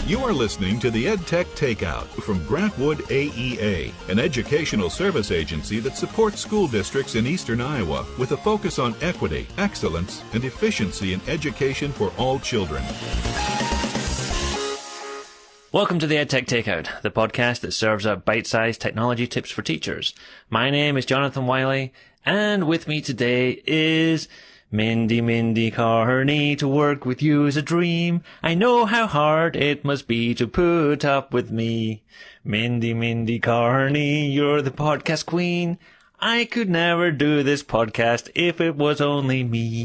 You are listening to the Edtech Takeout from Grantwood AEA, an educational service agency that supports school districts in eastern Iowa with a focus on equity, excellence, and efficiency in education for all children. Welcome to the Edtech Takeout, the podcast that serves up bite-sized technology tips for teachers. My name is Jonathan Wiley, and with me today is Mindy Carney. To work with you is a dream. I know how hard it must be to put up with me. Mindy Carney, you're the podcast queen. I could never do this podcast if it was only me.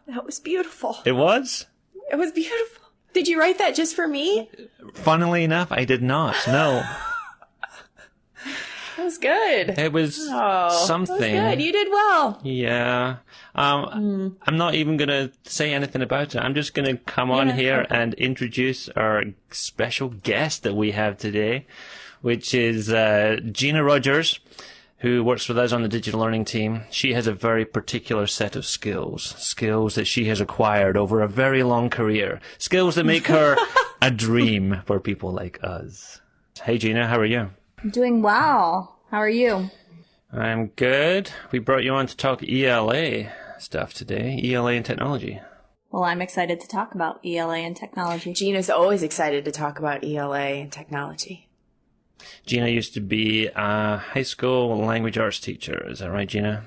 That was beautiful. It was? It was beautiful. Did you write that just for me? Funnily enough, I did not. No. That was good. It was something. That was good. You did well. Yeah. I'm not even going to say anything about it. I'm just going to come on here and introduce our special guest that we have today, which is Gina Rogers, who works with us on the digital learning team. She has a very particular set of skills that she has acquired over a very long career, skills that make her a dream for people like us. Hey, Gina, how are you? I'm doing well. How are you? I'm good. We brought you on to talk ELA stuff today, ELA and technology. Well, I'm excited to talk about ELA and technology. Gina's always excited to talk about ELA and technology. Gina used to be a high school language arts teacher. Is that right, Gina?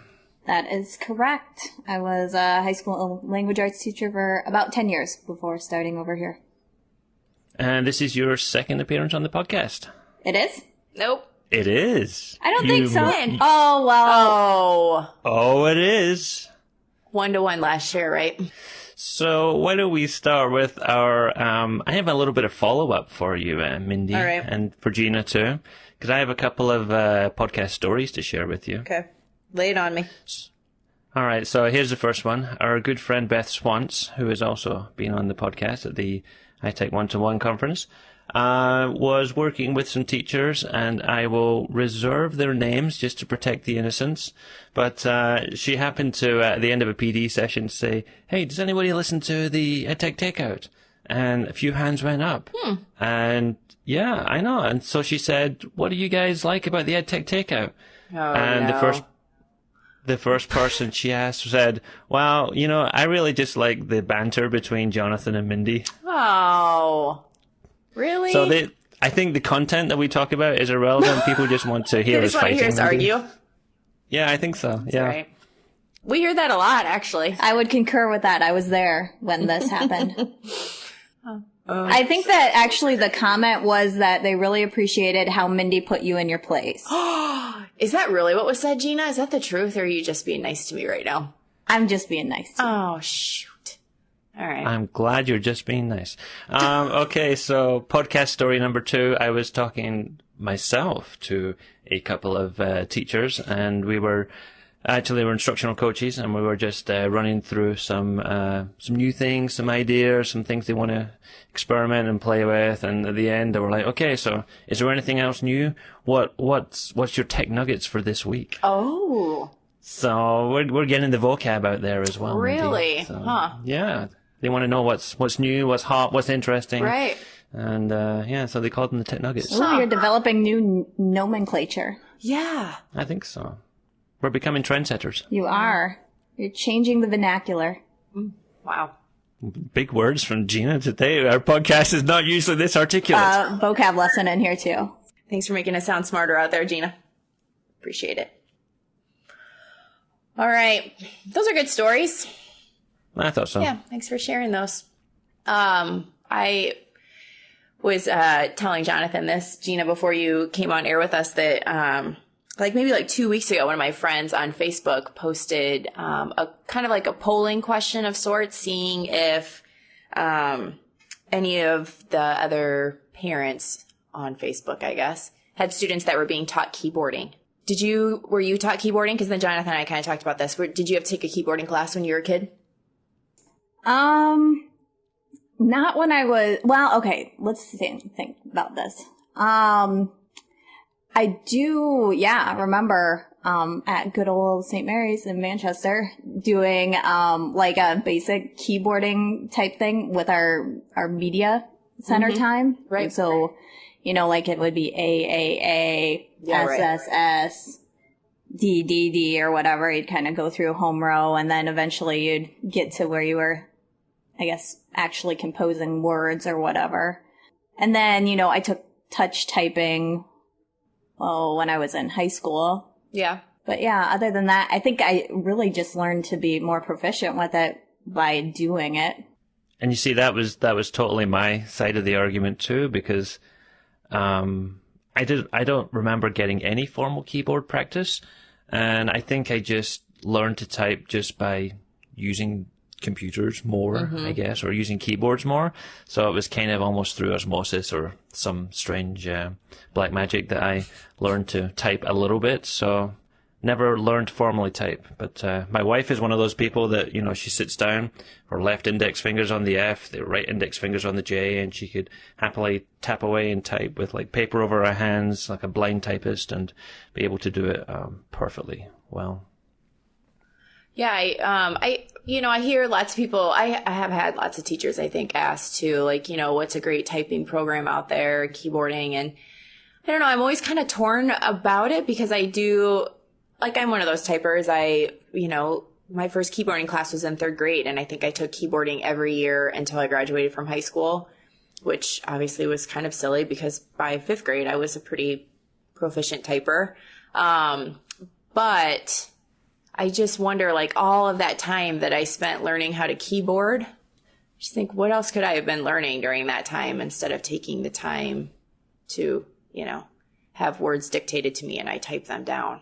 That is correct. I was a high school language arts teacher for about 10 years before starting over here. And this is your second appearance on the podcast. It is? Nope. It is. I don't think so. Oh, well. Oh, it is. 1-to-1 last year, right? So why don't we start with our, I have a little bit of follow-up for you, Mindy. All right. And for Gina too, because I have a couple of podcast stories to share with you. Okay. Lay it on me. All right, so here's the first one. Our good friend Beth Swantz, who has also been on the podcast at the EdTech 1-to-1 conference, was working with some teachers, and I will reserve their names just to protect the innocents. But she happened to, at the end of a PD session, say, "Hey, does anybody listen to the EdTech Takeout?" And a few hands went up. And yeah, I know. And so she said, "What do you guys like about the EdTech Takeout?" And the first person she asked said, "Well, you know, I really just like the banter between Jonathan and Mindy." Oh, really? So I think the content that we talk about is irrelevant. People just want to hear us fighting. They just want to hear us argue? Yeah, I think so. That's yeah. Right. We hear that a lot, actually. I would concur with that. I was there when this happened. I think that actually the comment was that they really appreciated how Mindy put you in your place. Is that really what was said, Gina? Is that the truth, or are you just being nice to me right now? I'm just being nice to you. Oh, shoot. All right. I'm glad you're just being nice. Okay, so podcast story number 2. I was talking myself to a couple of teachers, and we're instructional coaches, and we were just running through some new things, some ideas, some things they want to experiment and play with. And at the end, they were like, "Okay, so is there anything else new? What's your tech nuggets for this week?" Oh. So we're getting the vocab out there as well. Really? So, huh. Yeah. They want to know what's new, what's hot, what's interesting. Right. And so they called them the tech nuggets. Ooh, you're developing new nomenclature. Yeah. I think so. We're becoming trendsetters. You are. You're changing the vernacular. Wow. Big words from Gina today. Our podcast is not usually this articulate. Vocab lesson in here too. Thanks for making us sound smarter out there, Gina. Appreciate it. All right. Those are good stories. I thought so. Yeah, thanks for sharing those. I was telling Jonathan this, Gina, before you came on air with us, that maybe 2 weeks ago, one of my friends on Facebook posted a kind of like a polling question of sorts, seeing if any of the other parents on Facebook, I guess, had students that were being taught keyboarding. Were you taught keyboarding? Because then Jonathan and I kind of talked about this. Did you have to take a keyboarding class when you were a kid? Not when I was, well, okay, let's think about this. I I do, remember at good old St. Mary's in Manchester doing like a basic keyboarding type thing with our media center time. Right. So, like it would be AAA, SSS, DDD or whatever. You'd kind of go through home row, and then eventually you'd get to where you were, I guess, actually composing words or whatever. And then, I took touch typing when I was in high school. Yeah. But yeah, other than that, I think I really just learned to be more proficient with it by doing it. And you see, that was totally my side of the argument too, because I don't remember getting any formal keyboard practice, and I think I just learned to type just by using computers more, I guess, or using keyboards more. So it was kind of almost through osmosis or some strange black magic that I learned to type a little bit. So never learned to formally type. But my wife is one of those people that, she sits down, her left index fingers on the F, the right index fingers on the J, and she could happily tap away and type with like paper over her hands, like a blind typist, and be able to do it perfectly well. Yeah, I hear lots of people, I have had lots of teachers, I think, ask too, like, what's a great typing program out there, keyboarding, and I don't know, I'm always kind of torn about it because I do, like, I'm one of those typers. My first keyboarding class was in 3rd grade, and I think I took keyboarding every year until I graduated from high school, which obviously was kind of silly because by 5th grade, I was a pretty proficient typer. But I just wonder, like, all of that time that I spent learning how to keyboard, I just think, what else could I have been learning during that time instead of taking the time to, have words dictated to me and I type them down?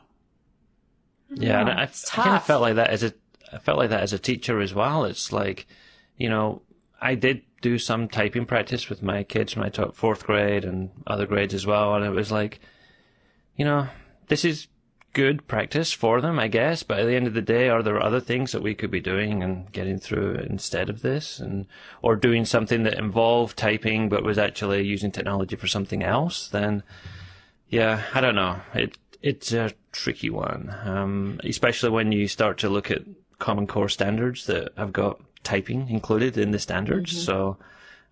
Yeah, and I kind of felt like that as a teacher as well. It's like, I did do some typing practice with my kids when I taught 4th grade and other grades as well, and it was like, this is good practice for them, I guess, but at the end of the day, are there other things that we could be doing and getting through instead of this, or doing something that involved typing but was actually using technology for something else? Then, yeah, I don't know. It's a tricky one, especially when you start to look at Common Core standards that have got typing included in the standards. So,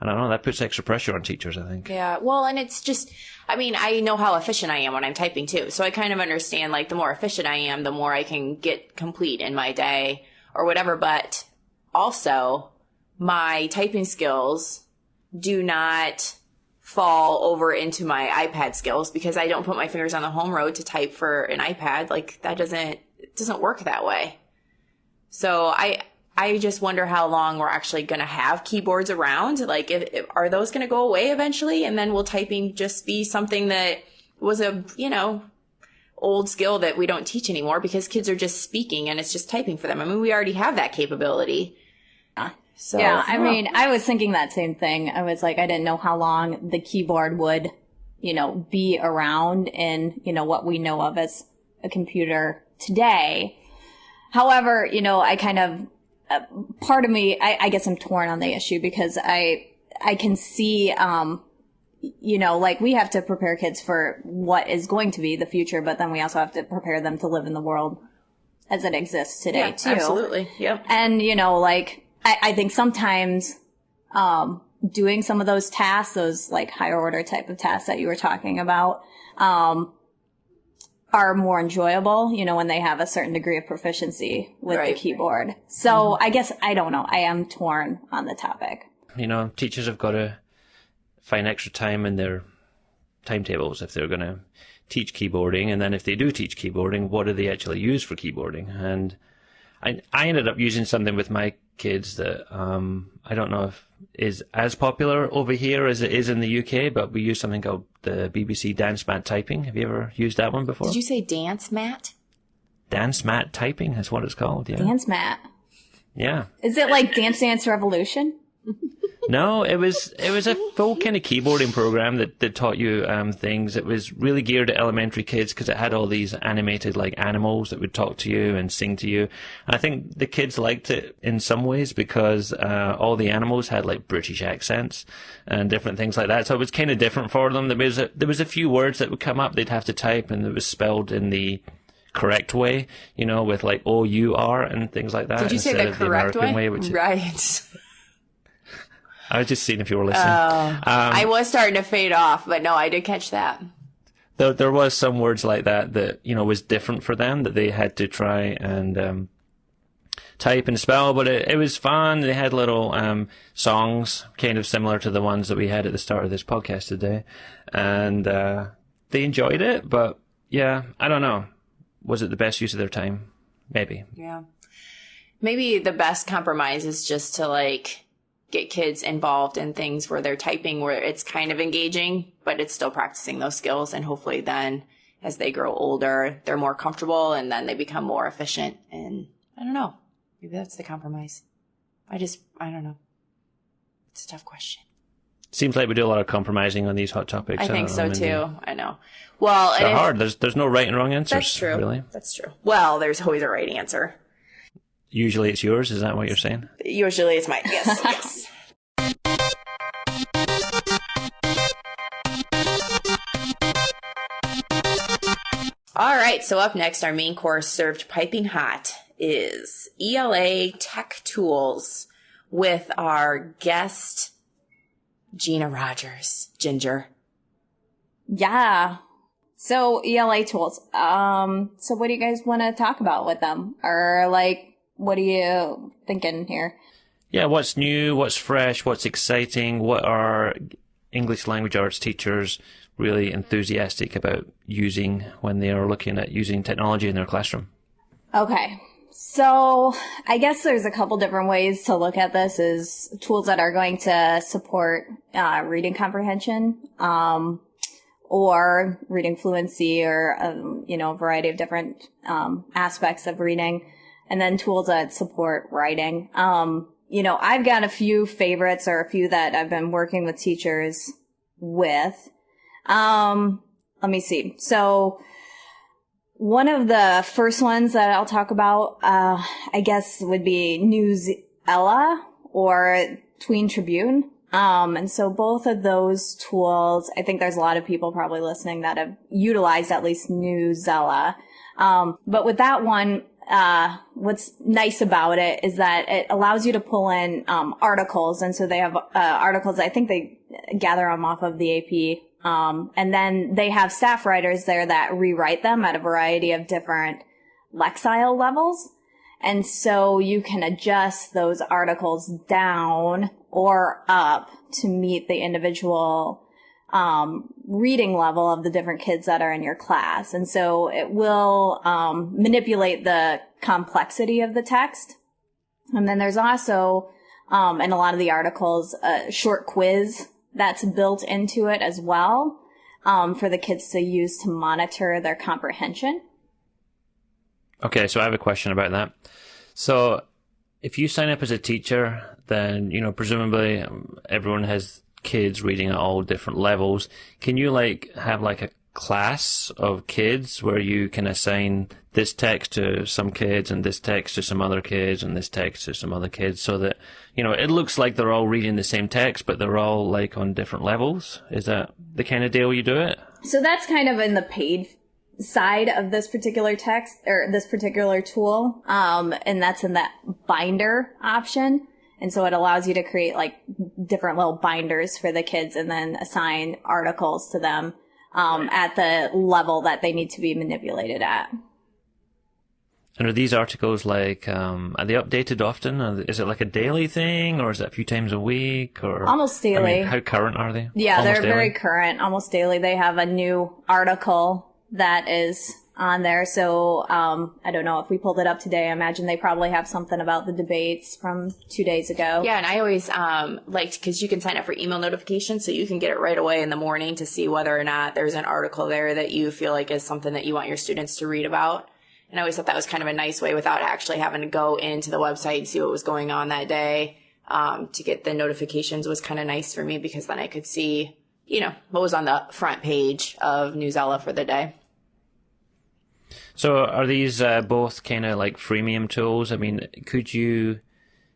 I don't know, that puts extra pressure on teachers, I think. Yeah, well, and it's just, I know how efficient I am when I'm typing too. So I kind of understand, like, the more efficient I am, the more I can get complete in my day or whatever. But also, my typing skills do not fall over into my iPad skills because I don't put my fingers on the home row to type for an iPad. Like, it doesn't work that way. So I just wonder how long we're actually going to have keyboards around. Like, are those going to go away eventually? And then will typing just be something that was a, old skill that we don't teach anymore because kids are just speaking and it's just typing for them? We already have that capability. So, yeah, I was thinking that same thing. I was like, I didn't know how long the keyboard would, be around in, what we know of as a computer today. However, I kind of, part of me, I guess I'm torn on the issue because I can see, like, we have to prepare kids for what is going to be the future, but then we also have to prepare them to live in the world as it exists today, too. Absolutely. Yep. And, I think sometimes doing some of those tasks, those like higher order type of tasks that you were talking about, are more enjoyable, when they have a certain degree of proficiency with the keyboard. So I guess, I don't know, I am torn on the topic. Teachers have got to find extra time in their timetables if they're going to teach keyboarding. And then if they do teach keyboarding, what do they actually use for keyboarding? And I ended up using something with my kids that I don't know if is as popular over here as it is in the UK, but we use something called the BBC Dance Mat Typing. Have you ever used that one before? Did you say dance mat? Dance Mat Typing is what it's called, yeah. Dance mat? Yeah. Is it like Dance Dance Revolution? No, it was a full kind of keyboarding program that taught you things. It was really geared at elementary kids because it had all these animated like animals that would talk to you and sing to you. And I think the kids liked it in some ways because all the animals had like British accents and different things like that. So it was kind of different for them. There was a few words that would come up they'd have to type, and it was spelled in the correct way, with like O-U-R and things like that. Did you say the correct way? Right. I was just seeing if you were listening. I was starting to fade off, but no, I did catch that. There was some words like that, was different for them that they had to try and type and spell, but it was fun. They had little songs kind of similar to the ones that we had at the start of this podcast today. And they enjoyed it, but yeah, I don't know. Was it the best use of their time? Maybe. Yeah. Maybe the best compromise is just to get kids involved in things where they're typing, where it's kind of engaging, but it's still practicing those skills. And hopefully then as they grow older, they're more comfortable and then they become more efficient. And I don't know, maybe that's the compromise. I don't know. It's a tough question. Seems like we do a lot of compromising on these hot topics. I think so too. I know. Well, it's hard. There's no right and wrong answers. That's true. Really. That's true. Well, there's always a right answer. Usually it's yours. Is that what you're saying? Usually it's mine. Yes. Yes. All right. So up next, our main course served piping hot is ELA Tech Tools with our guest, Gina Rogers. Ginger. Yeah. So ELA tools. So what do you guys want to talk about with them? Or what are you thinking here? Yeah, what's new, what's fresh, what's exciting, what are English language arts teachers really enthusiastic about using when they are looking at using technology in their classroom? Okay. So I guess there's a couple different ways to look at this as tools that are going to support reading comprehension or reading fluency or, a variety of different aspects of reading, and then tools that support writing. I've got a few favorites or a few that I've been working with teachers with. Let me see. So one of the first ones that I'll talk about, I guess would be News ELA or Tween Tribune. And so both of those tools, I think there's a lot of people probably listening that have utilized at least News ELA. But with that one, what's nice about it is that it allows you to pull in, articles. And so they have, articles, I think they gather them off of the AP. And then they have staff writers there that rewrite them at a variety of different lexile levels. And so you can adjust those articles down or up to meet the individual reading level of the different kids that are in your class. And so it will manipulate the complexity of the text. And then there's also, in a lot of the articles, a short quiz that's built into it as well, for the kids to use to monitor their comprehension. Okay, so I have a question about that. So if you sign up as a teacher, then, presumably everyone has kids reading at all different levels. Can you have a class of kids where you can assign this text to some kids and this text to some other kids and this text to some other kids so that, it looks like they're all reading the same text, but they're all on different levels? Is that the kind of deal you do it? So that's kind of in the paid side of this particular text or this particular tool. And that's in that binder option. And so it allows you to create different little binders for the kids and then assign articles to them at the level that they need to be manipulated at. And are these articles are they updated often? Is it a daily thing, or is it a few times a week? Or almost daily. How current are they? Yeah, almost they're daily? very current. Almost daily. They have a new article that is on there. So I don't know if we pulled it up today. I imagine they probably have something about the debates from 2 days ago. Yeah, and I always liked, because you can sign up for email notifications, so you can get it right away in the morning to see whether or not there's an article there that you feel like is something that you want your students to read about. And I always thought that was kind of a nice way without actually having to go into the website and see what was going on that day. to get the notifications was kind of nice for me because then I could see, what was on the front page of Newsella for the day. So are these both kind of like freemium tools? I mean, could you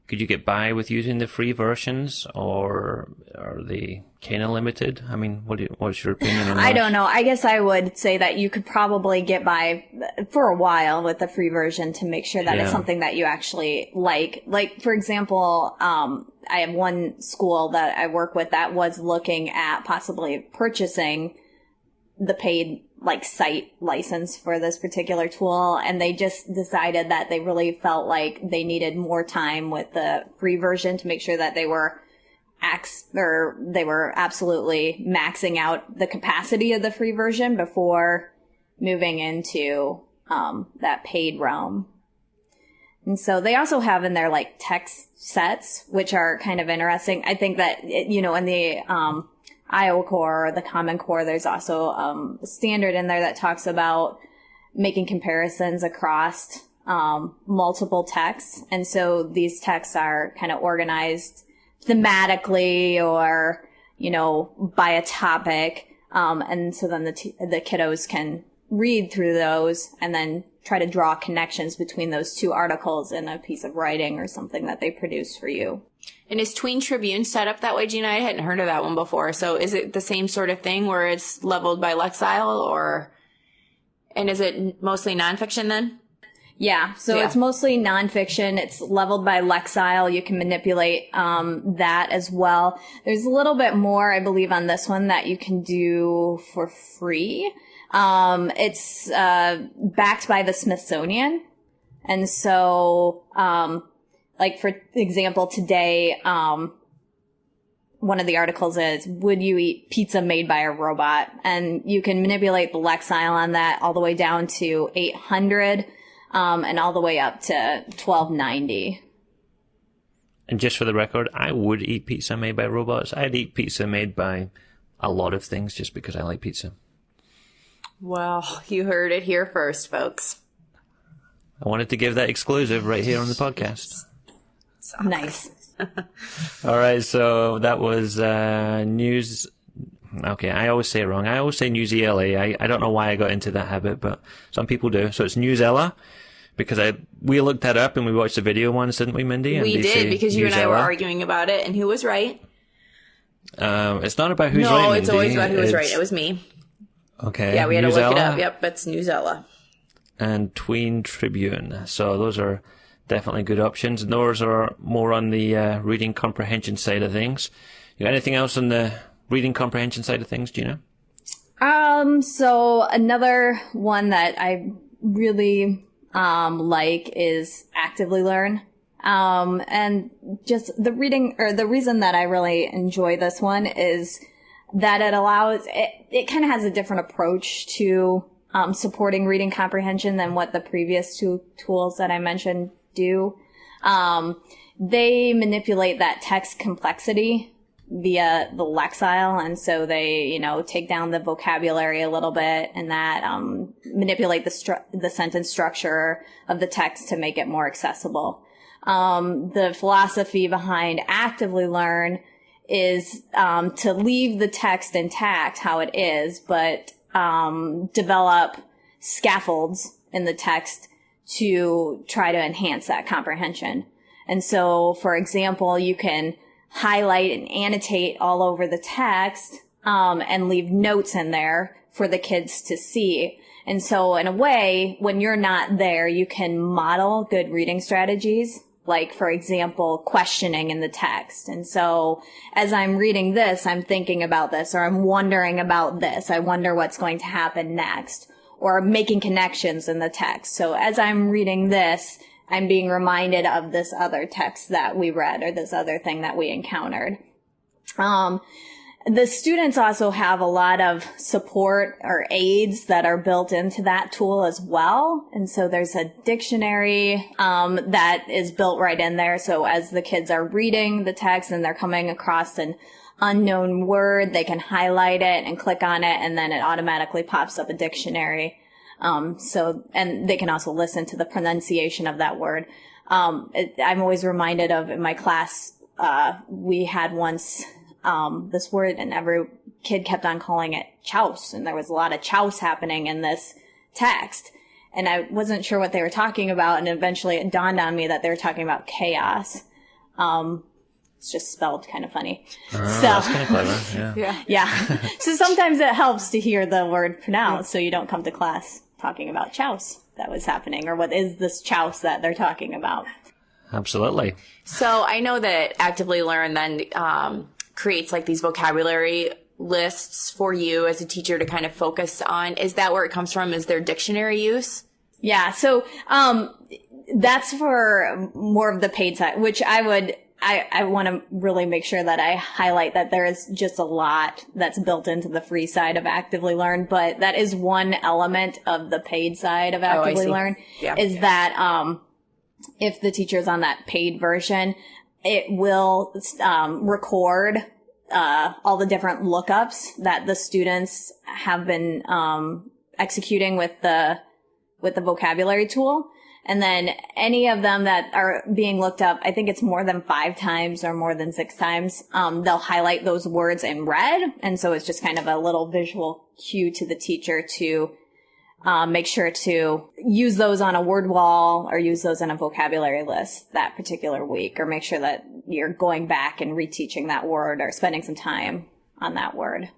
get by with using the free versions, or are they kind of limited? I mean, what's your opinion on that? I don't know. I guess I would say that you could probably get by for a while with the free version to make sure that it's something that you actually like. Like, for example, I have one school that I work with that was looking at possibly purchasing the paid site license for this particular tool, and they just decided that they really felt like they needed more time with the free version to make sure that they were absolutely maxing out the capacity of the free version before moving into that paid realm. And so they also have in there text sets, which are kind of interesting. I think that in the Iowa Core or the Common Core, there's also a standard in there that talks about making comparisons across multiple texts. And so these texts are kind of organized thematically or, by a topic. And so then the kiddos can read through those and then try to draw connections between those two articles in a piece of writing or something that they produce for you. And is Tween Tribune set up that way, Gina? I hadn't heard of that one before. So is it the same sort of thing where it's leveled by Lexile, and is it mostly nonfiction then? Yeah. So it's mostly nonfiction. It's leveled by Lexile. You can manipulate that as well. There's a little bit more, I believe, on this one that you can do for free. It's backed by the Smithsonian. And so for example, today, one of the articles is, would you eat pizza made by a robot? And you can manipulate the Lexile on that all the way down to 800, and all the way up to 1290. And just for the record, I would eat pizza made by robots. I'd eat pizza made by a lot of things just because I like pizza. Well, you heard it here first, folks. I wanted to give that exclusive right here on the podcast. Nice. All right, so that was news. Okay, I always say it wrong. I always say News ELA. I don't know why I got into that habit, but some people do. So it's Newsella, because we looked that up and we watched the video once, didn't we, Mindy? We did, because you and I were arguing about it, and who was right? It's not about who's right, No, Mindy. it's always about who was right. It was me. Okay. Yeah, we had to look it up. Yep, it's Newsella. And Tween Tribune. So those are definitely good options. And those are more on the reading comprehension side of things. You got anything else on the reading comprehension side of things, Gina? So another one that I really like is Actively Learn. And just the reason that I really enjoy this one is that it kind of has a different approach to supporting reading comprehension than what the previous two tools that I mentioned do. They manipulate that text complexity via the Lexile, and so they, take down the vocabulary a little bit, and that manipulate the sentence structure of the text to make it more accessible. The philosophy behind Actively Learn is to leave the text intact how it is, but develop scaffolds in the text to try to enhance that comprehension. And so, for example, you can highlight and annotate all over the text and leave notes in there for the kids to see. And so, in a way, when you're not there, you can model good reading strategies, like, for example, questioning in the text. And so, as I'm reading this, I'm thinking about this, or I'm wondering about this. I wonder what's going to happen next, or making connections in the text. So, as I'm reading this, I'm being reminded of this other text that we read or this other thing that we encountered. The students also have a lot of support or aids that are built into that tool as well. And so there's a dictionary that is built right in there. So as the kids are reading the text and they're coming across an unknown word, they can highlight it and click on it, and then it automatically pops up a dictionary. And they can also listen to the pronunciation of that word. I'm always reminded of in my class we had once this word, and every kid kept on calling it chouse, and there was a lot of chouse happening in this text. And I wasn't sure what they were talking about, and eventually it dawned on me that they were talking about chaos. It's just spelled kind of funny. That's kind of clever, Yeah. So sometimes it helps to hear the word pronounced so you don't come to class talking about chouse that was happening, or what is this chouse that they're talking about. Absolutely. So I know that Actively Learn then creates like these vocabulary lists for you as a teacher to kind of focus on. Is that where it comes from? Is there dictionary use? Yeah. So that's for more of the paid side, which I want to really make sure that I highlight that there is just a lot that's built into the free side of Actively Learn, but that is one element of the paid side of Actively Learn, is that if the teacher's on that paid version, it will record all the different lookups that the students have been executing with the vocabulary tool. And then any of them that are being looked up, I think it's more than 5 times or more than 6 times, they'll highlight those words in red. And so it's just kind of a little visual cue to the teacher to make sure to use those on a word wall or use those in a vocabulary list that particular week, or make sure that you're going back and reteaching that word or spending some time on that word.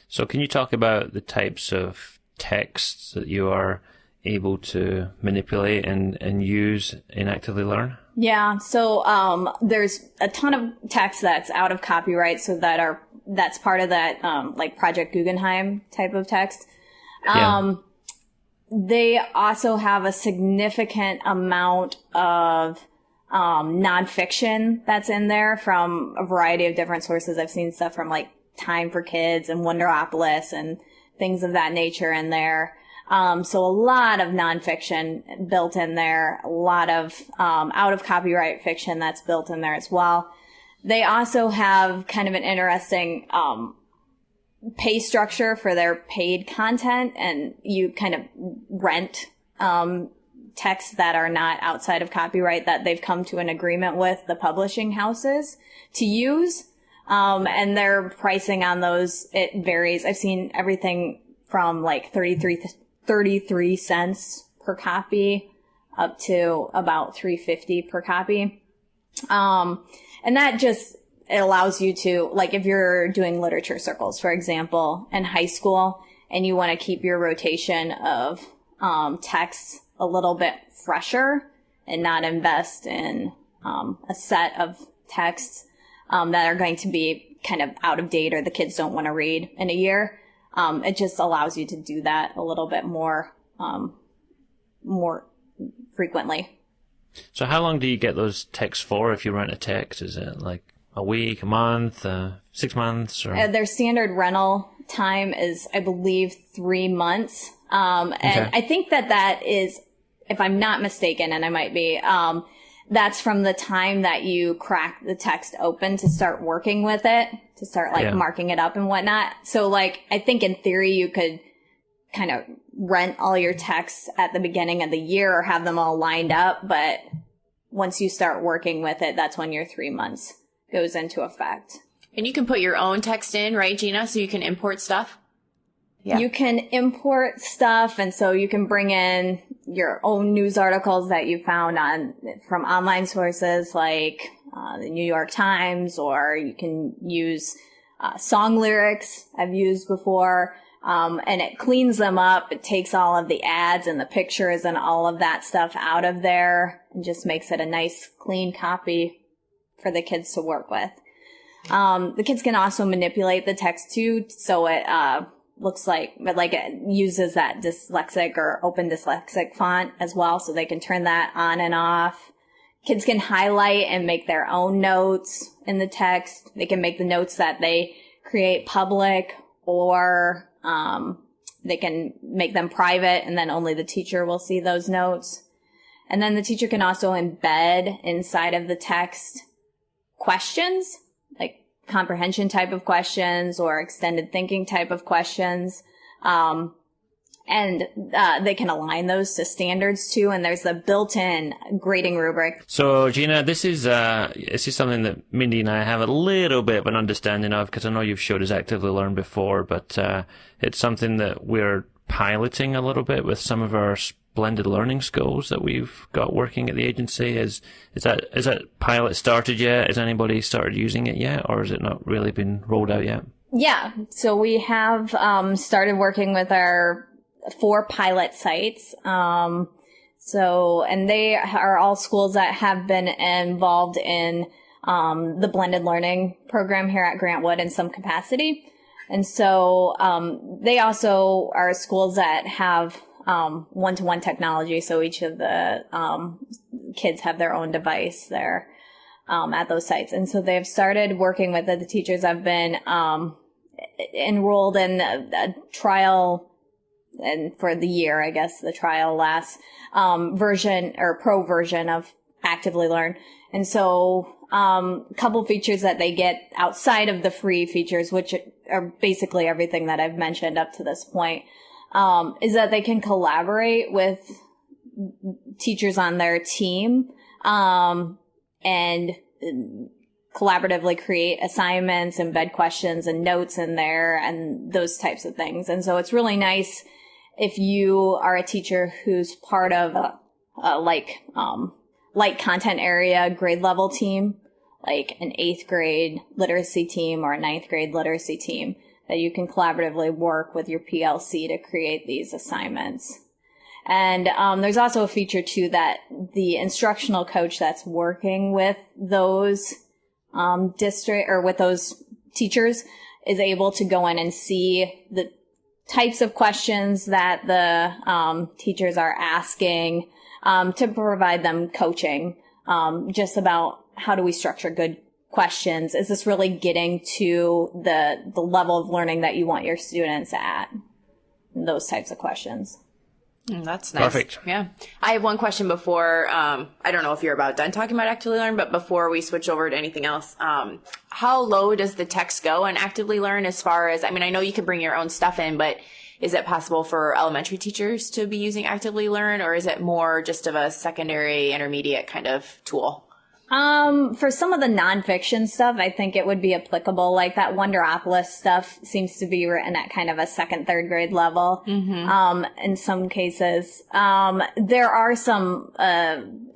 So can you talk about the types of texts that you are able to manipulate and use in Actively Learn? Yeah, so there's a ton of text that's out of copyright, so that's part of that like Project Guggenheim type of text. They also have a significant amount of nonfiction that's in there from a variety of different sources. I've seen stuff from like Time for Kids and Wonderopolis and things of that nature in there. So a lot of nonfiction built in there, a lot of out of copyright fiction that's built in there as well. They also have kind of an interesting pay structure for their paid content, and you kind of rent texts that are not outside of copyright that they've come to an agreement with the publishing houses to use. And their pricing on those, it varies. I've seen everything from like 33 cents per copy up to about $3.50 per copy. And that just, it allows you to, like, if you're doing literature circles, for example, in high school, and you want to keep your rotation of texts a little bit fresher and not invest in a set of texts that are going to be kind of out of date or the kids don't want to read in a year, it just allows you to do that a little bit more frequently. So how long do you get those texts for if you rent a text? Is it like a week, a month, 6 months? Or? Their standard rental time is, I believe, 3 months. And I think that is, if I'm not mistaken, and I might be, that's from the time that you crack the text open to start working with it, to start like marking it up and whatnot. So like, I think in theory you could kind of rent all your texts at the beginning of the year or have them all lined up. But once you start working with it, that's when your 3 months goes into effect. And you can put your own text in, right, Gina? So you can import stuff? Yeah. You can import stuff, and so you can bring in your own news articles that you found from online sources like the New York Times, or you can use song lyrics I've used before, and it cleans them up. It takes all of the ads and the pictures and all of that stuff out of there and just makes it a nice, clean copy for the kids to work with. The kids can also manipulate the text too, so it looks like it uses that dyslexic or open dyslexic font as well, so they can turn that on and off. Kids can highlight and make their own notes in the text. They can make the notes that they create public, or they can make them private, and then only the teacher will see those notes. And then the teacher can also embed inside of the text questions, like comprehension type of questions or extended thinking type of questions. And And they can align those to standards too. And there's the built-in grading rubric. So, Gina, this is something that Mindy and I have a little bit of an understanding of, because I know you've showed us Actively Learn before, but it's something that we're piloting a little bit with some of our blended learning schools that we've got working at the agency. Is that pilot started yet? Has anybody started using it yet, or has it not really been rolled out yet? Yeah. So we have started working with our 4 pilot sites. And they are all schools that have been involved in the blended learning program here at Grantwood in some capacity. And so they also are schools that have one-to-one technology. So each of the kids have their own device there at those sites. And so they've started working with it. The teachers have been enrolled in a trial, and for the year, I guess the trial lasts, version or pro version of Actively Learn. And so couple features that they get outside of the free features, which are basically everything that I've mentioned up to this point, is that they can collaborate with teachers on their team and collaboratively create assignments, embed questions and notes in there and those types of things. And so it's really nice if you are a teacher who's part of a light content area grade level team, like an 8th grade literacy team or a 9th grade literacy team, that you can collaboratively work with your PLC to create these assignments. And there's also a feature too that the instructional coach that's working with those with those teachers is able to go in and see the types of questions that the teachers are asking to provide them coaching just about how do we structure good questions. Is this really getting to the level of learning that you want your students at? Those types of questions. That's nice. Perfect. Yeah. I have one question before, I don't know if you're about done talking about Actively Learn, but before we switch over to anything else, how low does the text go in Actively Learn as far as, I mean, I know you can bring your own stuff in, but is it possible for elementary teachers to be using Actively Learn, or is it more just of a secondary, intermediate kind of tool? For some of the nonfiction stuff, I think it would be applicable. Like that Wonderopolis stuff seems to be written at kind of a 2nd, 3rd grade level. Mm-hmm. In some cases, there are some,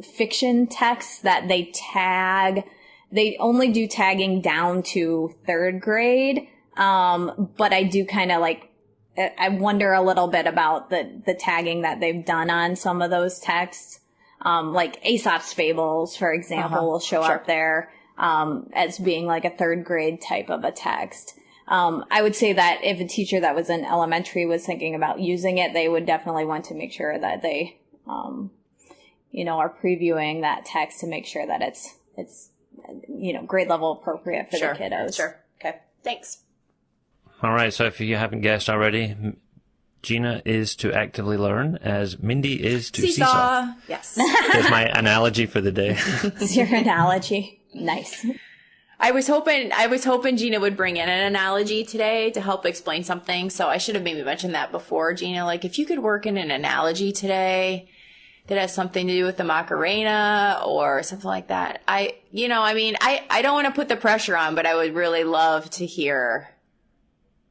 fiction texts that they tag. They only do tagging down to 3rd grade. But I do kind of I wonder a little bit about the tagging that they've done on some of those texts. Like Aesop's Fables, for example, will show up there as being like a 3rd grade type of a text. I would say that if a teacher that was in elementary was thinking about using it, they would definitely want to make sure that they, are previewing that text to make sure that it's grade level appropriate for the kiddos. Sure. Okay. Thanks. All right. So if you haven't guessed already, Gina is to Actively Learn as Mindy is to Seesaw. Yes. There's my analogy for the day. It's your analogy. Nice. I was hoping Gina would bring in an analogy today to help explain something. So I should have maybe mentioned that before, Gina. Like if you could work in an analogy today that has something to do with the Macarena or something like that. I don't want to put the pressure on, but I would really love to hear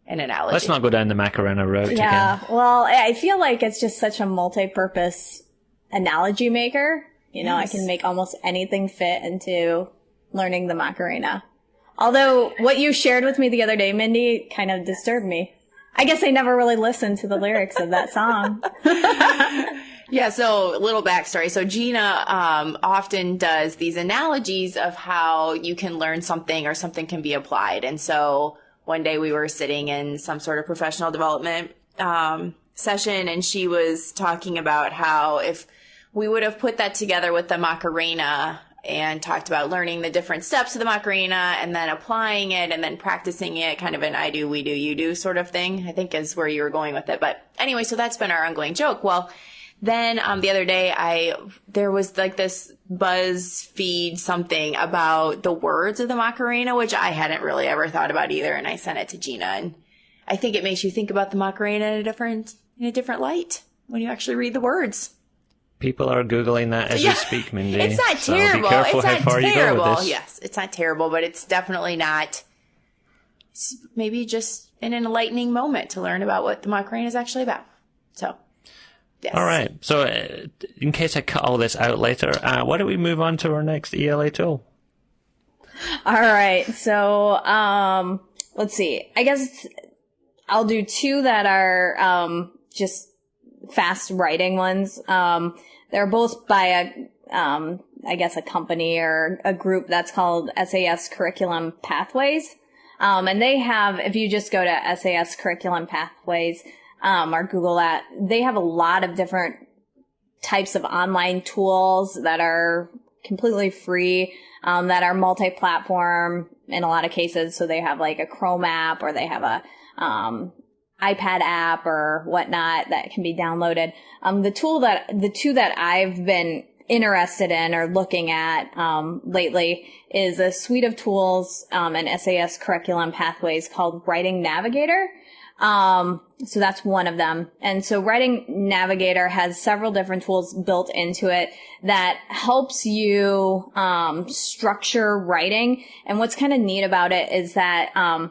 an analogy. Let's not go down the Macarena route yeah, again. Well, I feel like it's just such a multi-purpose analogy maker. Yes. I can make almost anything fit into learning the Macarena. Although what you shared with me the other day, Mindy, kind of disturbed me. I guess I never really listened to the lyrics of that song. Yeah, so a little backstory. So Gina often does these analogies of how you can learn something or something can be applied. And so one day we were sitting in some sort of professional development session, and she was talking about how if we would have put that together with the Macarena and talked about learning the different steps of the Macarena and then applying it and then practicing it, kind of an I do, we do, you do sort of thing, I think is where you were going with it. But anyway, so that's been our ongoing joke. Well, then the other day there was like this BuzzFeed something about the words of the Macarena, which I hadn't really ever thought about either. And I sent it to Gina, and I think it makes you think about the Macarena in a different in a different light when you actually read the words. People are Googling that as we speak, Mindy. It's not so terrible. Be careful it's how not far terrible. you go with this. Yes, it's not terrible, but it's definitely not. It's maybe just an enlightening moment to learn about what the Macarena is actually about. So, yes. All right. So, in case I cut all this out later, why don't we move on to our next ELA tool? All right. So, let's see. I guess I'll do two that are just fast writing ones. They're both by a company or a group that's called SAS Curriculum Pathways. And they have, if you just go to SAS Curriculum Pathways, or Google that, they have a lot of different types of online tools that are completely free, that are multi-platform in a lot of cases. So they have like a Chrome app, or they have a, iPad app or whatnot that can be downloaded. The two that I've been interested in or looking at lately is a suite of tools in SAS Curriculum Pathways called Writing Navigator. So that's one of them. And so Writing Navigator has several different tools built into it that helps you structure writing. And what's kind of neat about it is that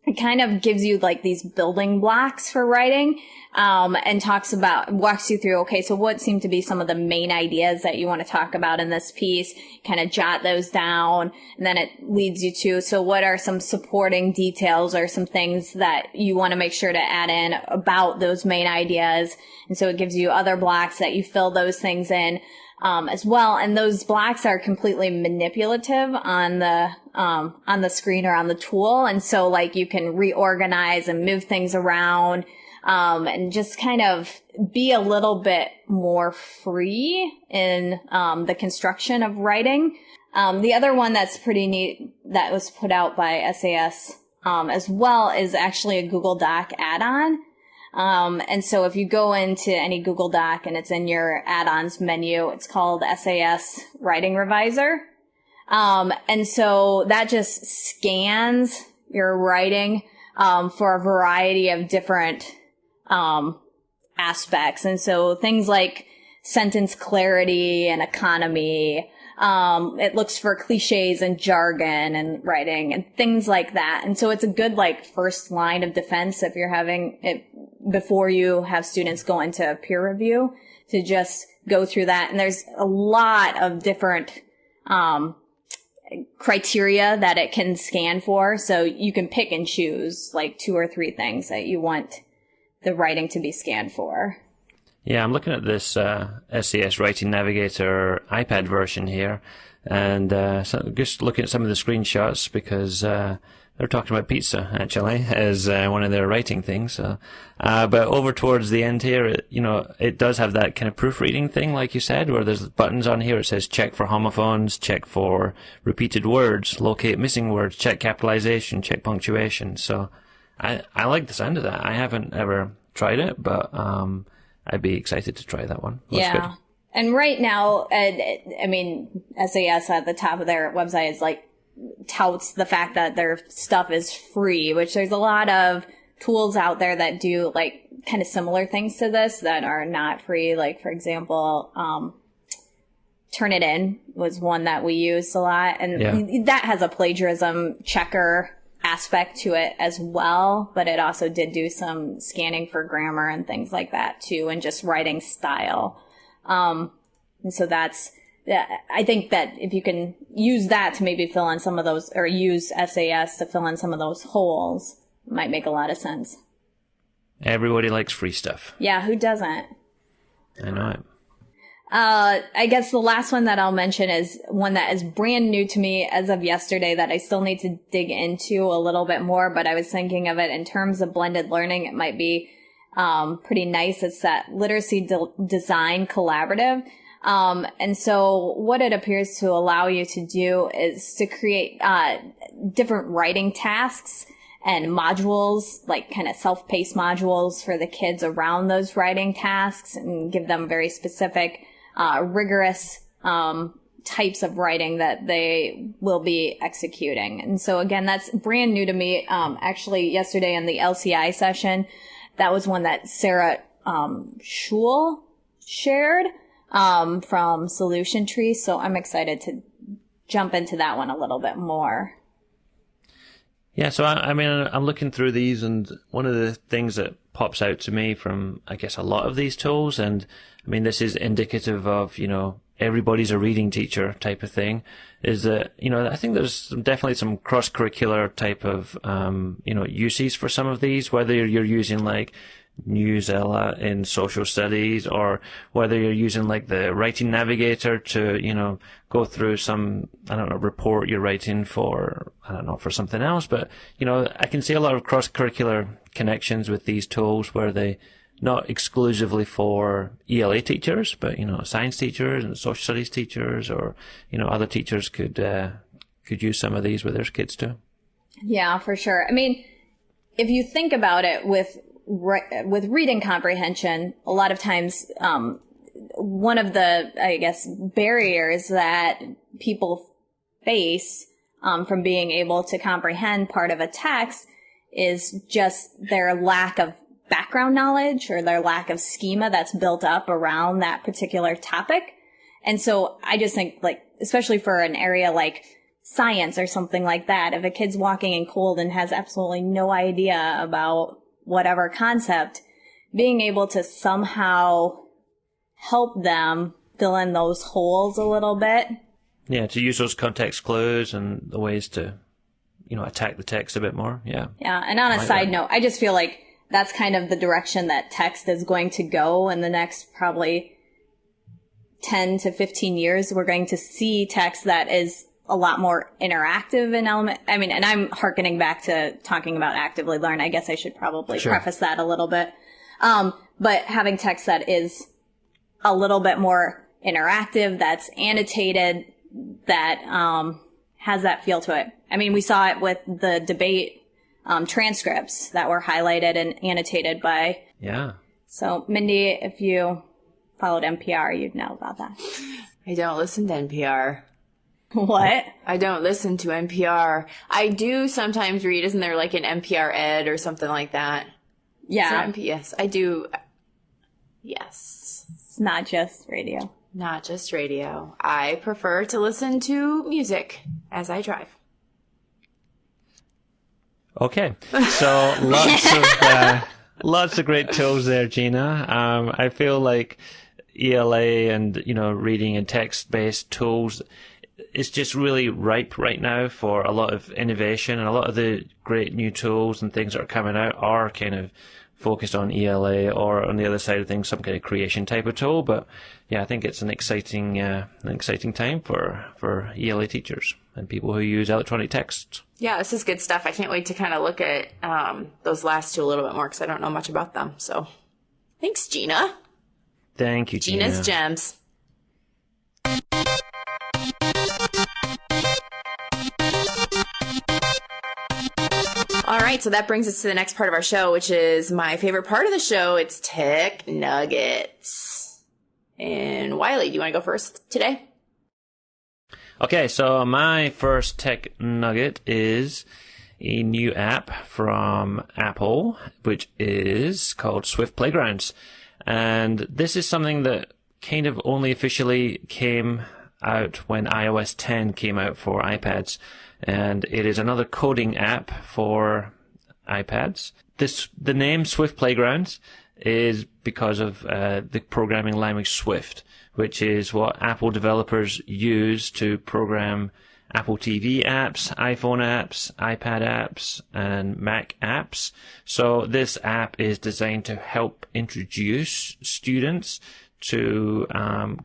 it kind of gives you like these building blocks for writing, and walks you through, okay, so what seem to be some of the main ideas that you want to talk about in this piece, kind of jot those down, and then it leads you to, so what are some supporting details or some things that you want to make sure to add in about those main ideas. And so it gives you other blocks that you fill those things in. As well. And those blocks are completely manipulative on the screen or on the tool. And so like you can reorganize and move things around, and just kind of be a little bit more free in, the construction of writing. The other one that's pretty neat that was put out by SAS, as well is actually a Google Doc add-on. And so if you go into any Google Doc and it's in your add-ons menu, it's called SAS Writing Reviser. And so that just scans your writing, for a variety of different, aspects. And so things like sentence clarity and economy, it looks for cliches and jargon and writing and things like that. And so it's a good like first line of defense if you're having it before you have students go into peer review, to just go through that. And there's a lot of different criteria that it can scan for. So you can pick and choose like 2 or 3 things that you want the writing to be scanned for. Yeah, I'm looking at this SAS Writing Navigator iPad version here, and so just looking at some of the screenshots because they're talking about pizza, actually, as one of their writing things. So, but over towards the end here, it does have that kind of proofreading thing, like you said, where there's buttons on here. It says check for homophones, check for repeated words, locate missing words, check capitalization, check punctuation. So I like the sound of that. I haven't ever tried it, but I'd be excited to try that one. Looks good. And right now, SAS at the top of their website is like touts the fact that their stuff is free, which there's a lot of tools out there that do like kind of similar things to this that are not free. Like, for example, Turnitin was one that we used a lot, and that has a plagiarism checker aspect to it as well, but it also did do some scanning for grammar and things like that too, and just writing style. And so I think that if you can use that to maybe fill in some of those, or use SAS to fill in some of those holes, it might make a lot of sense. Everybody likes free stuff. Yeah, who doesn't? I know it. I guess the last one that I'll mention is one that is brand new to me as of yesterday that I still need to dig into a little bit more, but I was thinking of it in terms of blended learning. It might be pretty nice. It's that Literacy Design Collaborative. And so what it appears to allow you to do is to create different writing tasks and modules, like kind of self-paced modules for the kids around those writing tasks, and give them very specific rigorous types of writing that they will be executing. And so again, that's brand new to me. Actually, yesterday in the LCI session, that was one that Sarah Shul shared from Solution Tree. So I'm excited to jump into that one a little bit more. Yeah, so I mean, I'm looking through these, and one of the things that pops out to me from, I guess, a lot of these tools, and I mean, this is indicative of, everybody's a reading teacher type of thing, is that, I think there's definitely some cross-curricular type of, uses for some of these, whether you're using like News ELA in social studies, or whether you're using like the writing navigator to, go through some, report you're writing for, for something else. But, I can see a lot of cross-curricular connections with these tools where they not exclusively for ELA teachers, but, science teachers and social studies teachers, or, other teachers could use some of these with their kids too. Yeah, for sure. I mean, if you think about it with reading comprehension, a lot of times, one of the, I guess, barriers that people face, from being able to comprehend part of a text is just their lack of background knowledge or their lack of schema that's built up around that particular topic. And so I just think, like, especially for an area like science or something like that, if a kid's walking in cold and has absolutely no idea about whatever concept, being able to somehow help them fill in those holes a little bit. Yeah, to use those context clues and the ways to, attack the text a bit more. Yeah. Yeah. And on a side note, I just feel like that's kind of the direction that text is going to go in the next probably 10 to 15 years. We're going to see text that is a lot more interactive in element. I mean, and I'm hearkening back to talking about actively learn. I guess I should probably preface that a little bit. But having text that is a little bit more interactive, that's annotated, that has that feel to it. I mean, we saw it with the debate transcripts that were highlighted and annotated by. Yeah. So, Mindy, if you followed NPR, you'd know about that. I don't listen to NPR. What? I don't listen to NPR. I do sometimes read, isn't there like an NPR Ed or something like that? Yeah. Yes, I do. Yes. It's not just radio. Not just radio. I prefer to listen to music as I drive. Okay. So lots of great tools there, Gina. I feel like ELA and, reading and text-based tools, it's just really ripe right now for a lot of innovation, and a lot of the great new tools and things that are coming out are kind of focused on ELA, or on the other side of things, some kind of creation type of tool. But yeah, I think it's an exciting time for ELA teachers and people who use electronic text. Yeah, this is good stuff. I can't wait to kind of look at those last two a little bit more because I don't know much about them. So thanks, Gina. Thank you, Gina. Gina's Gems. All right, so that brings us to the next part of our show, which is my favorite part of the show. It's Tech Nuggets. And Wiley, do you want to go first today? Okay, so my first tech nugget is a new app from Apple, which is called Swift Playgrounds. And this is something that kind of only officially came out when iOS 10 came out for iPads. And it is another coding app for iPads. The name Swift Playgrounds is because of the programming language Swift, which is what Apple developers use to program Apple TV apps, iPhone apps, iPad apps, and Mac apps. So this app is designed to help introduce students to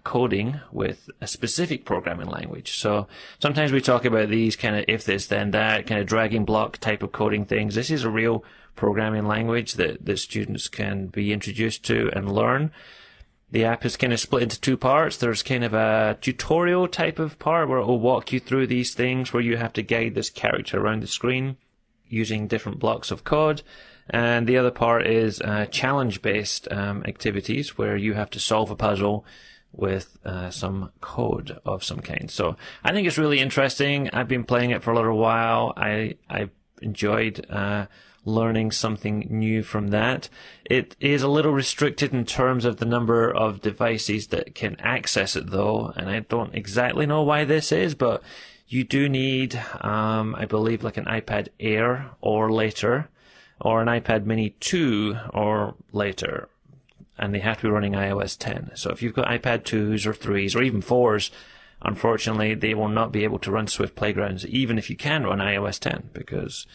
coding with a specific programming language. So sometimes we talk about these kind of if this then that kind of dragging block type of coding things. This is a real programming language that students can be introduced to and learn. The app is kind of split into two parts. There's kind of a tutorial type of part where it will walk you through these things where you have to guide this character around the screen using different blocks of code. And the other part is challenge-based activities where you have to solve a puzzle with some code of some kind. So I think it's really interesting. I've been playing it for a little while. I've enjoyed learning something new from that. It is a little restricted in terms of the number of devices that can access it, though, and I don't exactly know why this is, but you do need, I believe, like an iPad Air or later, or an iPad Mini 2 or later, and they have to be running iOS 10. So if you've got iPad 2s or 3s or even 4s, unfortunately, they will not be able to run Swift Playgrounds, even if you can run iOS 10, because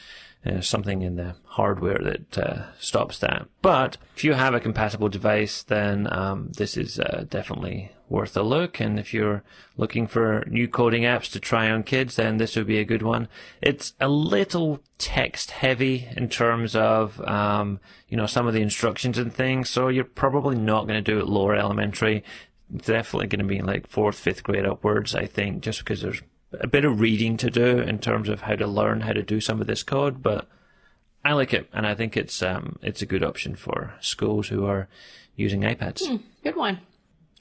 there's something in the hardware that stops that. But if you have a compatible device, then this is definitely worth a look. And if you're looking for new coding apps to try on kids, then this would be a good one. It's a little text heavy in terms of some of the instructions and things, so you're probably not going to do it lower elementary. It's definitely going to be like 4th, 5th grade upwards, I think, just because there's a bit of reading to do in terms of how to learn how to do some of this code. But I like it, and I think it's a good option for schools who are using iPads. Good one.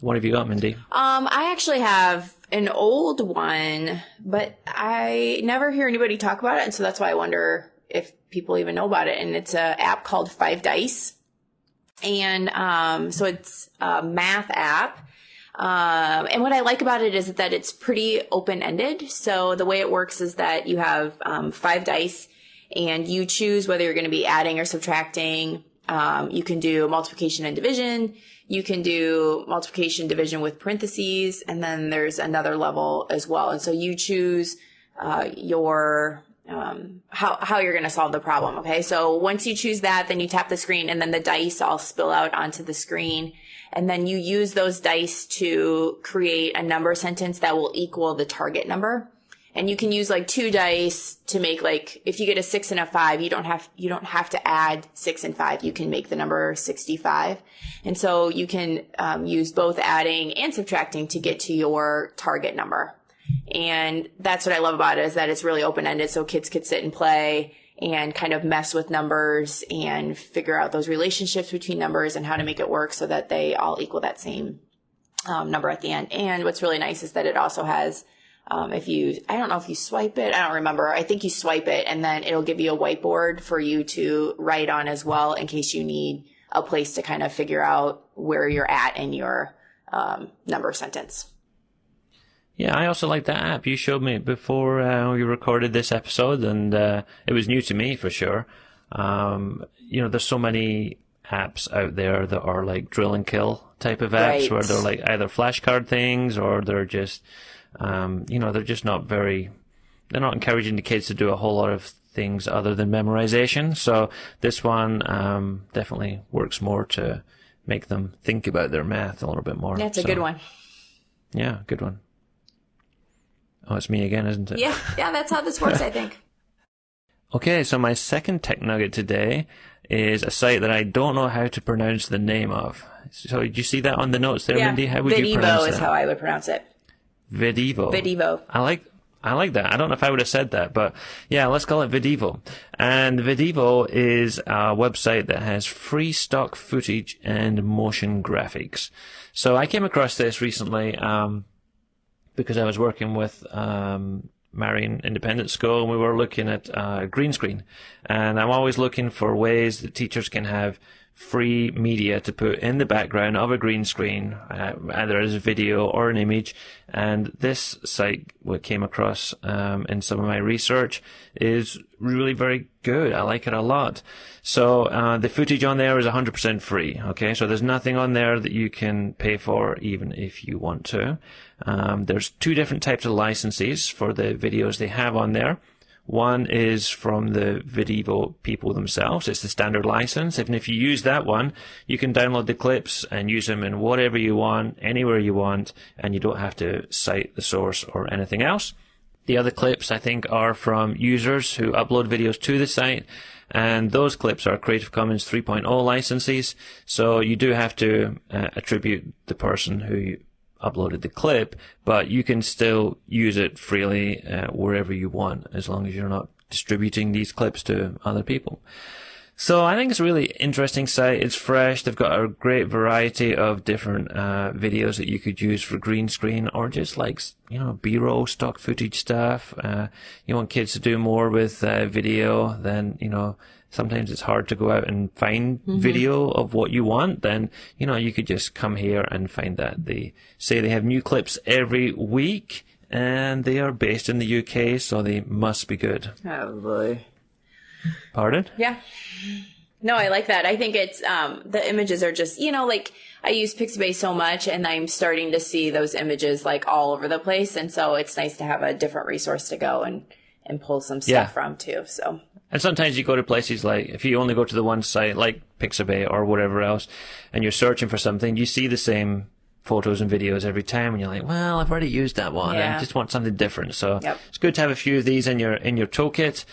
What have you got, Mindy? I actually have an old one, but I never hear anybody talk about it, and so that's why I wonder if people even know about it. And it's an app called 5 Dice, and so it's a math app. And what I like about it is that it's pretty open-ended. So the way it works is that you have 5 dice, and you choose whether you're going to be adding or subtracting. You can do multiplication and division. You can do multiplication, division with parentheses, and then there's another level as well. And so you choose your how you're going to solve the problem. Okay, so once you choose that, then you tap the screen, and then the dice all spill out onto the screen. And then you use those dice to create a number sentence that will equal the target number. And you can use like 2 dice to make, like, if you get a 6 and a 5, you don't have to add 6 and 5. You can make the number 65. And so you can use both adding and subtracting to get to your target number. And that's what I love about it, is that it's really open-ended, so kids could sit and play and kind of mess with numbers and figure out those relationships between numbers and how to make it work so that they all equal that same number at the end. And what's really nice is that it also has, I don't know if you swipe it, I don't remember. I think you swipe it, and then it'll give you a whiteboard for you to write on as well, in case you need a place to kind of figure out where you're at in your number sentence. Yeah, I also like that app. You showed me it before we recorded this episode, and it was new to me for sure. There's so many apps out there that are like drill and kill type of apps, right, where they're like either flashcard things, or they're just, they're just not they're not encouraging the kids to do a whole lot of things other than memorization. So this one definitely works more to make them think about their math a little bit more. That's a good one. Yeah, good one. Oh, it's me again, isn't it? Yeah, that's how this works, I think. Okay, so my second tech nugget today is a site that I don't know how to pronounce the name of. So did you see that on the notes there, Mindy? How would you pronounce it? Videvo is how I would pronounce it. Videvo. Videvo. I like that. I don't know if I would have said that, but yeah, let's call it Videvo. And Videvo is a website that has free stock footage and motion graphics. So I came across this recently, because I was working with Marian Independent School, and we were looking at green screen. And I'm always looking for ways that teachers can have free media to put in the background of a green screen, either as a video or an image. And this site, what came across in some of my research, is really very good. I like it a lot. So the footage on there is 100% free. Okay, so there's nothing on there that you can pay for, even if you want to. There's 2 different types of licenses for the videos they have on there. One is from the Videvo people themselves. It's the standard license. And if you use that one, you can download the clips and use them in whatever you want, anywhere you want, and you don't have to cite the source or anything else. The other clips, I think, are from users who upload videos to the site, and those clips are Creative Commons 3.0 licenses. So you do have to attribute the person who uploaded the clip, but you can still use it freely wherever you want, as long as you're not distributing these clips to other people. So I think it's a really interesting site. It's fresh. They've got a great variety of different videos that you could use for green screen, or just like, B-roll stock footage stuff. You want kids to do more with video, then, sometimes it's hard to go out and find video of what you want, then, you know, you could just come here and find that. They say they have new clips every week, and they are based in the UK, so they must be good. Oh, boy. Pardon? Yeah. No, I like that. I think it's, the images are just, you know, like, I use Pixabay so much, and I'm starting to see those images, like, all over the place, and so it's nice to have a different resource to go and pull some stuff from, too, so... And sometimes you go to places like, if you only go to the one site, like Pixabay or whatever else, and you're searching for something, you see the same photos and videos every time, and you're like, well, I've already used that one. I just want something different. So it's good to have a few of these in your toolkit.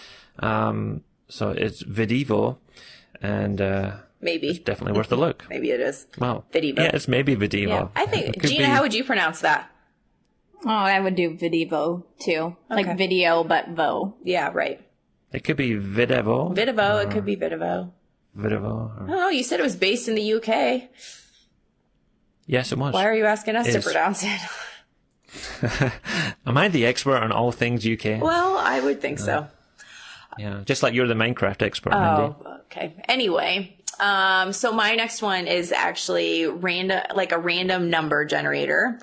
So it's Videvo, and maybe it's definitely worth a look. Maybe it is. Well, Videvo. Yeah, it's maybe Videvo. Yeah. I think, Gina, how would you pronounce that? Oh, I would do Videvo too. Like video, but vo. Yeah, right. It could be Videvo. Videvo, it could be Videvo. Videvo. I don't know, you said it was based in the UK. Yes, it was. Why are you asking us to pronounce it? Am I the expert on all things UK? Well, I would think so. Yeah, just like you're the Minecraft expert, Mindy. Oh, okay. Anyway, so my next one is actually a random number generator.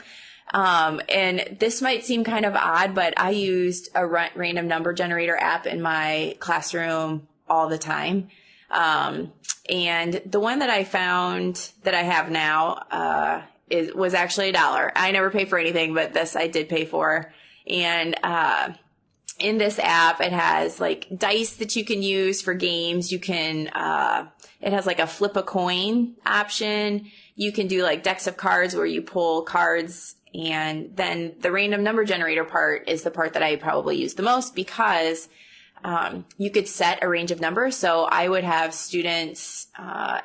And this might seem kind of odd, but I used a random number generator app in my classroom all the time. And the one that I found that I have now, was actually $1. I never pay for anything, but this I did pay for. And, in this app, it has like dice that you can use for games. You can, it has like a flip a coin option. You can do like decks of cards where you pull cards. And then the random number generator part is the part that I probably use the most because you could set a range of numbers. So I would have students, I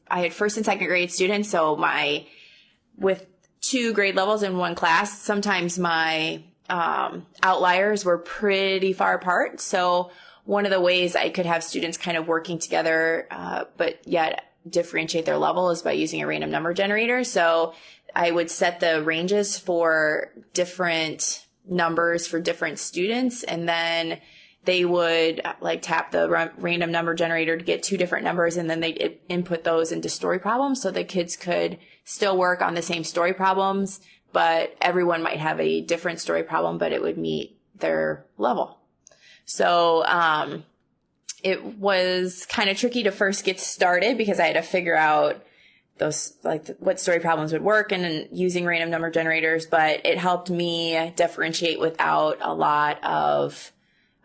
had first and second grade students. So with 2 grade levels in one class, sometimes my outliers were pretty far apart. So one of the ways I could have students kind of working together, but yet differentiate their level is by using a random number generator. So I would set the ranges for different numbers for different students, and then they would like tap the random number generator to get 2 different numbers, and then they'd input those into story problems so the kids could still work on the same story problems, but everyone might have a different story problem, but it would meet their level. So it was kind of tricky to first get started because I had to figure out those, like what story problems would work and using random number generators, but it helped me differentiate without a lot of,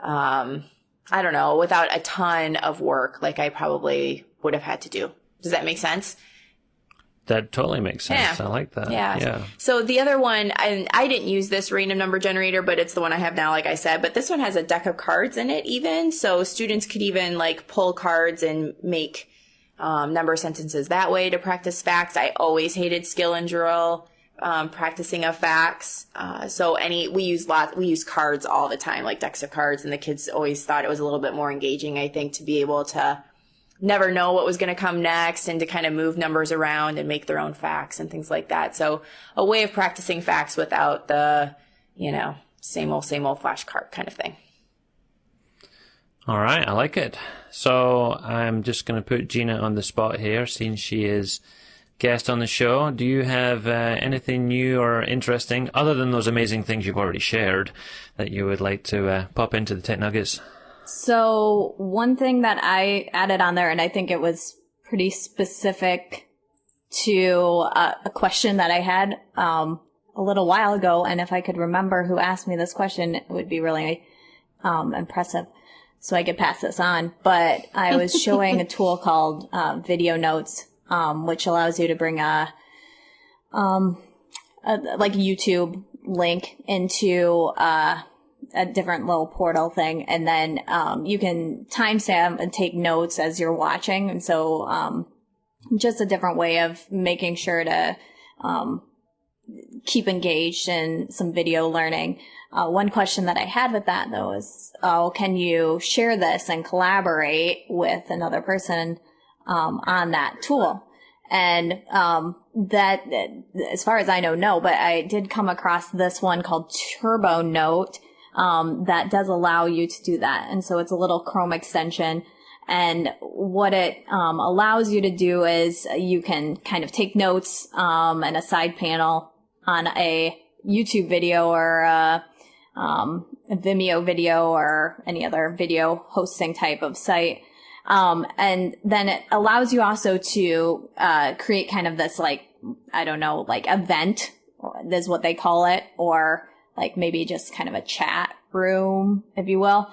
without a ton of work like I probably would have had to do. Does that make sense? That totally makes sense. Yeah. I like that. Yeah. So the other one, and I didn't use this random number generator, but it's the one I have now, like I said, but this one has a deck of cards in it even. So students could even like pull cards and make number sentences that way to practice facts. I always hated skill and drill, practicing of facts. We use cards all the time, like decks of cards, and the kids always thought it was a little bit more engaging, I think, to be able to never know what was going to come next and to kind of move numbers around and make their own facts and things like that. So a way of practicing facts without the, same old flashcard kind of thing. All right. I like it. So I'm just going to put Gina on the spot here, since she is guest on the show. Do you have anything new or interesting, other than those amazing things you've already shared, that you would like to pop into the Tech Nuggets? So one thing that I added on there, and I think it was pretty specific to a question that I had a little while ago, and if I could remember who asked me this question, it would be really impressive. So I could pass this on. But I was showing a tool called Video Notes, which allows you to bring a YouTube link into a different little portal thing, and then you can timestamp and take notes as you're watching. And so just a different way of making sure to keep engaged in some video learning. One question that I had with that, though, is, can you share this and collaborate with another person on that tool? And that, as far as I know, no, but I did come across this one called Turbo Note that does allow you to do that. And so it's a little Chrome extension. And what it allows you to do is you can kind of take notes and a side panel on a YouTube video or a Vimeo video or any other video hosting type of site. And then it allows you also to create kind of this like, I don't know, like event is what they call it, or like maybe just kind of a chat room, if you will,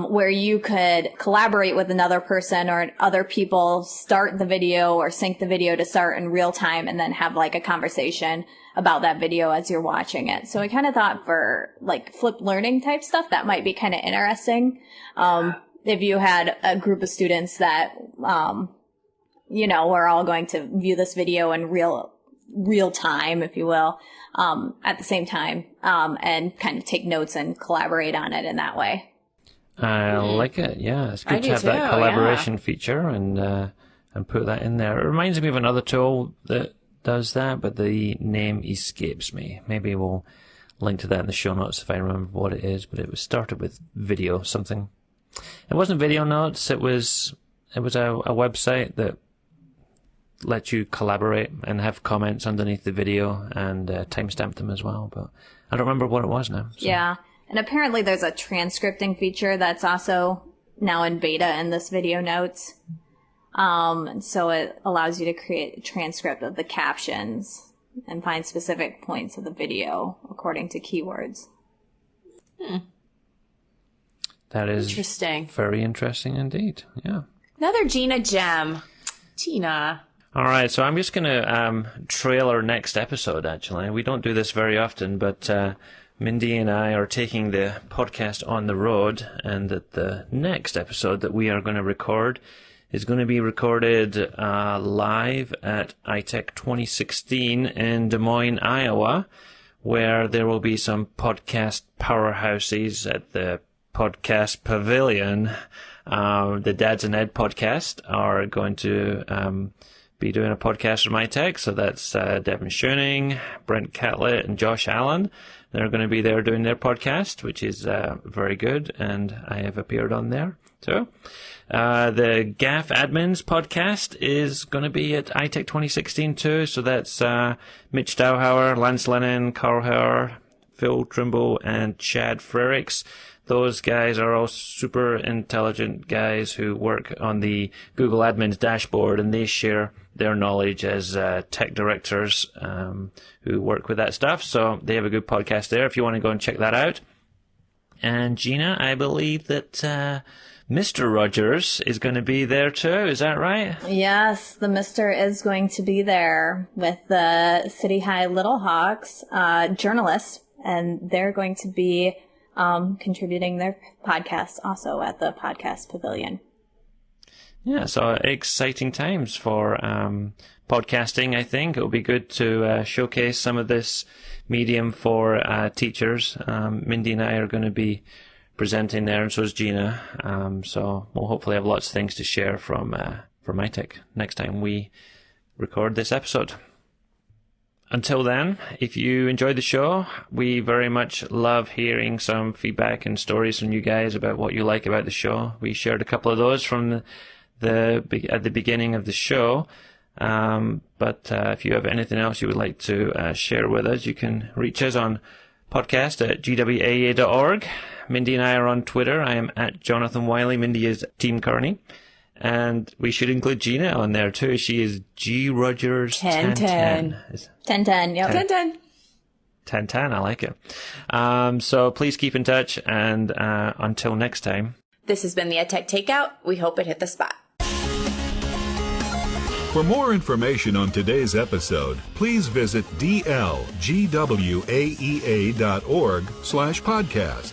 where you could collaborate with another person or other people, start the video or sync the video to start in real time and then have like a conversation about that video as you're watching it. So I kind of thought for like flipped learning type stuff, that might be kind of interesting. If you had a group of students that, you know, we're all going to view this video in real time, if you will, at the same time, and kind of take notes and collaborate on it in that way. I like it. Yeah, it's good to have that collaboration feature and put that in there. It reminds me of another tool that does that, but the name escapes me. Maybe we'll link to that in the show notes if I remember what it is. But it was started with video something. It wasn't video notes. It was a website that let you collaborate and have comments underneath the video and timestamp them as well. But I don't remember what it was now. So. Yeah. And apparently there's a transcripting feature that's also now in beta in this video notes. And so it allows you to create a transcript of the captions and find specific points of the video according to keywords. That is interesting. Very interesting indeed. Yeah. Another Gina gem. Gina. All right, so I'm just going to trail our next episode, actually. We don't do this very often, but Mindy and I are taking the podcast on the road, and that the next episode that we are going to record is going to be recorded live at ETtech 2016 in Des Moines, Iowa, where there will be some podcast powerhouses at the podcast pavilion. The Dads and Ed podcast are going to be doing a podcast from ETtech, so that's Devin Schoening, Brent Catlett, and Josh Allen. They're going to be there doing their podcast, which is very good, and I have appeared on there too. The GAF Admins podcast is going to be at ETtech 2016 too, so that's Mitch Dowhauer, Lance Lennon, Carl Hauer, Phil Trimble, and Chad Frericks. Those guys are all super intelligent guys who work on the Google Admins dashboard, and they share their knowledge as tech directors who work with that stuff. So they have a good podcast there if you want to go and check that out. And Gina, I believe that Mr. Rogers is going to be there too. Is that right? Yes, the Mr. is going to be there with the City High Little Hawks journalists, and they're going to be contributing their podcast also at the podcast pavilion. Yeah, so exciting times for podcasting, I think. It'll be good to showcase some of this medium for teachers. Mindy and I are going to be presenting there, and so is Gina. So we'll hopefully have lots of things to share from ETtech next time we record this episode. Until then, if you enjoyed the show, we very much love hearing some feedback and stories from you guys about what you like about the show. We shared a couple of those from at the beginning of the show. But if you have anything else you would like to share with us, you can reach us on podcast@gwaea.org. Mindy and I are on Twitter. I am at Jonathan Wiley. Mindy is Team Kearney. And we should include Gina on there too. She is G Rogers 1010. 1010, yep. 1010. 1010, I like it. So please keep in touch, and until next time. This has been the EdTech Takeout. We hope it hit the spot. For more information on today's episode, please visit dlgwaea.org/podcast.